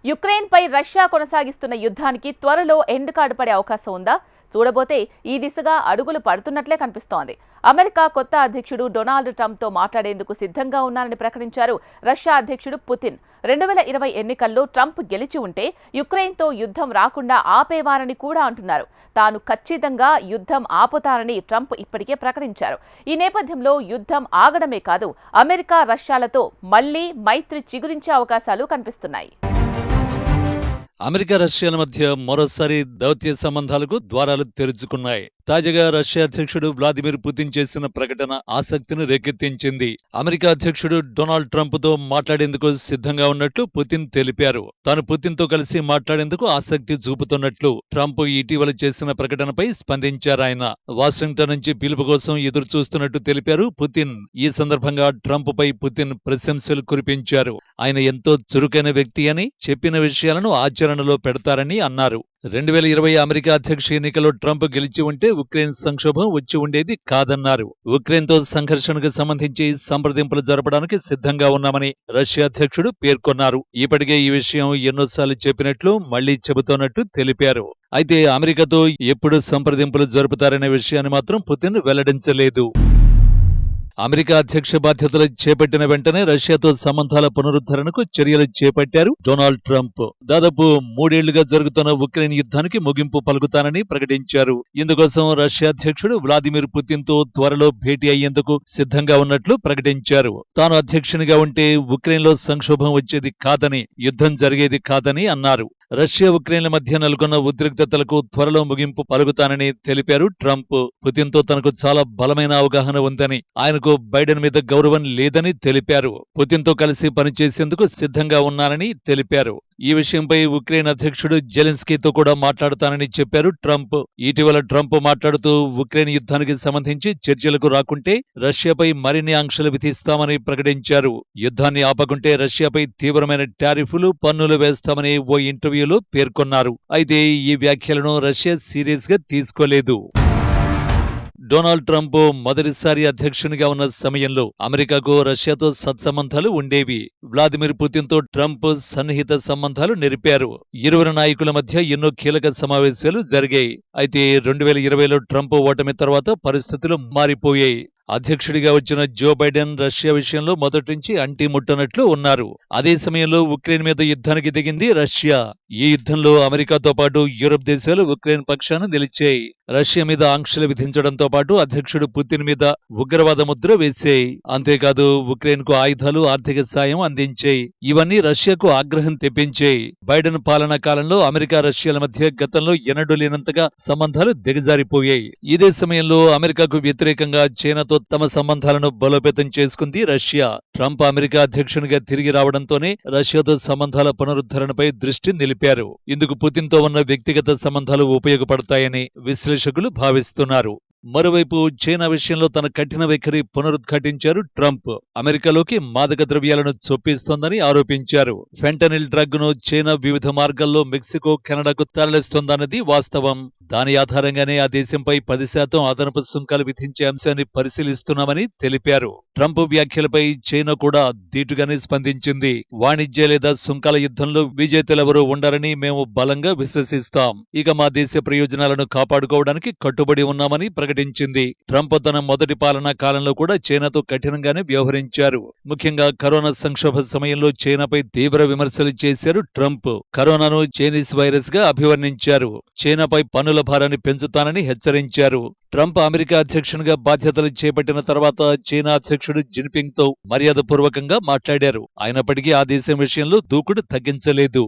యుక్రెయిన్పై Russia కొనసాగిస్తున్న యుద్ధానికి త్వరలో ఎండ్ కార్డు పడే అవకాశం ఉందా? చూడబోతే ఈ దిశగా అడుగులు పడుతున్నట్లే కనిపిస్తోంది. అమెరికా కొత్త అధ్యక్షుడు డొనాల్డ్ ట్రంప్తో మాట్లాడేందుకు సిద్ధంగా ఉన్నారని ప్రకటించారు రష్యా అధ్యక్షుడు పుతిన్. 2020 ఎన్నికల్లో ట్రంప్ గెలిచి ఉంటే యుక్రెయిన్తో యుద్ధం రాకుండా ఆపేవారని కూడా అంటున్నారు. తాను ఖచ్చితంగా యుద్ధం ఆపుతారని ట్రంప్ ఇప్పటికే ప్రకటించారు. ఈ నేపథ్యంలో యుద్ధం ఆగడమే కాదు, అమెరికా రష్యాలతో మళ్లీ మైత్రి చిగురించే అవకాశాలు కనిపిస్తున్నాయి. అమెరికా రష్యాల మధ్య మరోసారి దౌత్య సంబంధాలకు ద్వారాలు తెరుచుకున్నాయి. తాజాగా రష్యా అధ్యక్షుడు వ్లాదిమిర్ పుతిన్ చేసిన ప్రకటన ఆసక్తిని రేకెత్తించింది. అమెరికా అధ్యక్షుడు డొనాల్డ్ ట్రంప్ తో మాట్లాడేందుకు సిద్ధంగా ఉన్నట్లు పుతిన్ తెలిపారు. తాను పుతిన్ తో కలిసి మాట్లాడేందుకు ఆసక్తి చూపుతున్నట్లు ట్రంప్ ఇటీవల చేసిన ప్రకటనపై స్పందించారాయన. వాషింగ్టన్ నుంచి పిలుపు కోసం ఎదురు చూస్తున్నట్టు తెలిపారు పుతిన్. ఈ సందర్భంగా ట్రంప్ పై పుతిన్ ప్రశంసలు కురిపించారు. ఆయన ఎంతో చురుకైన వ్యక్తి అని, చెప్పిన విషయాలను ఆచరణలో పెడతారని అన్నారు. 2020 అమెరికా అధ్యక్ష ఎన్నికల్లో ట్రంప్ గెలిచి ఉంటే ఉక్రెయిన్ సంక్షోభం వచ్చి ఉండేది కాదన్నారు. ఉక్రెయిన్తో సంఘర్షణకు సంబంధించి సంప్రదింపులు జరపడానికి సిద్ధంగా ఉన్నామని రష్యా అధ్యక్షుడు పేర్కొన్నారు. ఇప్పటికే ఈ విషయం ఎన్నోసార్లు చెప్పినట్లు మళ్లీ చెబుతోన్నట్టు తెలిపారు. అయితే అమెరికాతో ఎప్పుడు సంప్రదింపులు జరుపుతారనే విషయాన్ని మాత్రం పుతిన్ వెల్లడించలేదు. అమెరికా అధ్యక్ష బాధ్యతలు చేపట్టిన వెంటనే రష్యాతో సంబంధాల పునరుద్ధరణకు చర్యలు చేపట్టారు డొనాల్డ్ ట్రంప్. దాదాపు 3 ఏళ్లుగా జరుగుతున్న ఉక్రెయిన్ యుద్ధానికి ముగింపు పలుకుతానని ప్రకటించారు. ఇందుకోసం రష్యా అధ్యక్షుడు వ్లాదిమిర్ పుతిన్ తో త్వరలో భేటీ అయ్యేందుకు సిద్ధంగా ఉన్నట్లు ప్రకటించారు. తాను అధ్యక్షునిగా ఉంటే ఉక్రెయిన్లో సంక్షోభం వచ్చేది కాదని, యుద్ధం జరిగేది కాదని అన్నారు. రష్యా ఉక్రెయిన్ల మధ్య నెలకొన్న ఉద్రిక్తతలకు త్వరలో ముగింపు పలుకుతానని తెలిపారు ట్రంప్. పుతిన్తో తనకు చాలా బలమైన అవగాహన ఉందని, ఆయనకు బైడెన్ మీద గౌరవం లేదని తెలిపారు. పుతిన్తో కలిసి పనిచేసేందుకు సిద్ధంగా ఉన్నానని తెలిపారు. ఈ విషయంపై ఉక్రెయిన్ అధ్యక్షుడు జెలెన్స్కీతో కూడా మాట్లాడతానని చెప్పారు ట్రంప్. ఇటీవల ట్రంప్ మాట్లాడుతూ ఉక్రెయిన్ యుద్ధానికి సంబంధించి చర్చలకు రాకుంటే రష్యాపై మరిన్ని ఆంక్షలు విధిస్తామని ప్రకటించారు. యుద్ధాన్ని ఆపకుంటే రష్యాపై తీవ్రమైన టారిఫ్లు, పన్నులు వేస్తామని ఓ ఇంటర్వ్యూలో పేర్కొన్నారు. అయితే ఈ వ్యాఖ్యలను రష్యా సీరియస్ గా తీసుకోలేదు. డొనాల్డ్ ట్రంప్ మొదటిసారి అధ్యక్షునిగా ఉన్న సమయంలో అమెరికాకు రష్యాతో సత్సంబంధాలు ఉండేవి. వ్లాదిమిర్ పుతిన్ తో ట్రంప్ సన్నిహిత సంబంధాలు నెరిపారు. ఇరువురు నాయకుల మధ్య ఎన్నో కీలక సమావేశాలు జరిగాయి. అయితే 2020లో ట్రంప్ ఓటమి తర్వాత పరిస్థితులు మారిపోయాయి. అధ్యక్షుడిగా వచ్చిన జో బైడెన్ రష్యా విషయంలో మొదటి నుంచి అంటిముట్టనట్లు ఉన్నారు. అదే సమయంలో ఉక్రెయిన్ మీద యుద్ధానికి దిగింది రష్యా. ఈ యుద్ధంలో అమెరికాతో పాటు యూరప్ దేశాలు ఉక్రెయిన్ పక్షాన నిలిచాయి. రష్యా మీద ఆంక్షలు విధించడంతో పాటు అధ్యక్షుడు పుతిన్ మీద ఉగ్రవాద ముద్ర వేశాయి. అంతేకాదు ఉక్రెయిన్ కు ఆయుధాలు, ఆర్థిక సాయం అందించాయి. ఇవన్నీ రష్యాకు ఆగ్రహం తెప్పించాయి. బైడెన్ పాలనా కాలంలో అమెరికా రష్యాల మధ్య గతంలో ఎన్నడూ లేనంతగా సంబంధాలు దిగజారిపోయాయి. ఇదే సమయంలో అమెరికాకు వ్యతిరేకంగా చైనాతో తమ సంబంధాలను బలోపేతం చేసుకుంది రష్యా. ట్రంప్ అమెరికా అధ్యక్షునిగా తిరిగి రావడంతోనే రష్యాతో సంబంధాల పునరుద్ధరణపై దృష్టి నిలిపారు. ఇందుకు పుతిన్తో ఉన్న వ్యక్తిగత సంబంధాలు ఉపయోగపడతాయని విశ్లేషకులు భావిస్తున్నారు. మరోవైపు చైనా విషయంలో తన కఠిన వైఖరి పునరుద్ఘాటించారు ట్రంప్. అమెరికాలోకి మాదక ద్రవ్యాలను చొప్పిస్తోందని ఆరోపించారు. ఫెంటనిల్ డ్రగ్ ను చైనా వివిధ మార్గాల్లో మెక్సికో, కెనడాకు తరలిస్తోందన్నది వాస్తవం. దాని ఆధారంగానే ఆ దేశంపై 10% అదనపు సుంకాలు విధించే అంశాన్ని పరిశీలిస్తున్నామని తెలిపారు. ట్రంప్ వ్యాఖ్యలపై చైనా కూడా ధీటుగానే స్పందించింది. వాణిజ్య లేదా సుంకాల యుద్ధంలో విజేతలెవరూ ఉండరని మేము బలంగా విశ్వసిస్తాం. ఇక మా దేశ ప్రయోజనాలను కాపాడుకోవడానికి కట్టుబడి ఉన్నామని ప్రకటించింది. ట్రంప్ తన మొదటి పాలనా కాలంలో కూడా చైనాతో కఠినంగానే వ్యవహరించారు. ముఖ్యంగా కరోనా సంక్షోభ సమయంలో చైనాపై తీవ్ర విమర్శలు చేశారు ట్రంప్. కరోనాను చైనీస్ వైరస్ గా అభివర్ణించారు. చైనాపై పన్నుల భారాన్ని పెంచుతానని హెచ్చరించారు. ట్రంప్ అమెరికా అధ్యక్షునిగా బాధ్యతలు చేపట్టిన తర్వాత చైనా అధ్యక్షుడు జిన్పింగ్ తో మర్యాదపూర్వకంగా మాట్లాడారు. అయినప్పటికీ ఆ దేశం విషయంలో దూకుడు తగ్గించలేదు.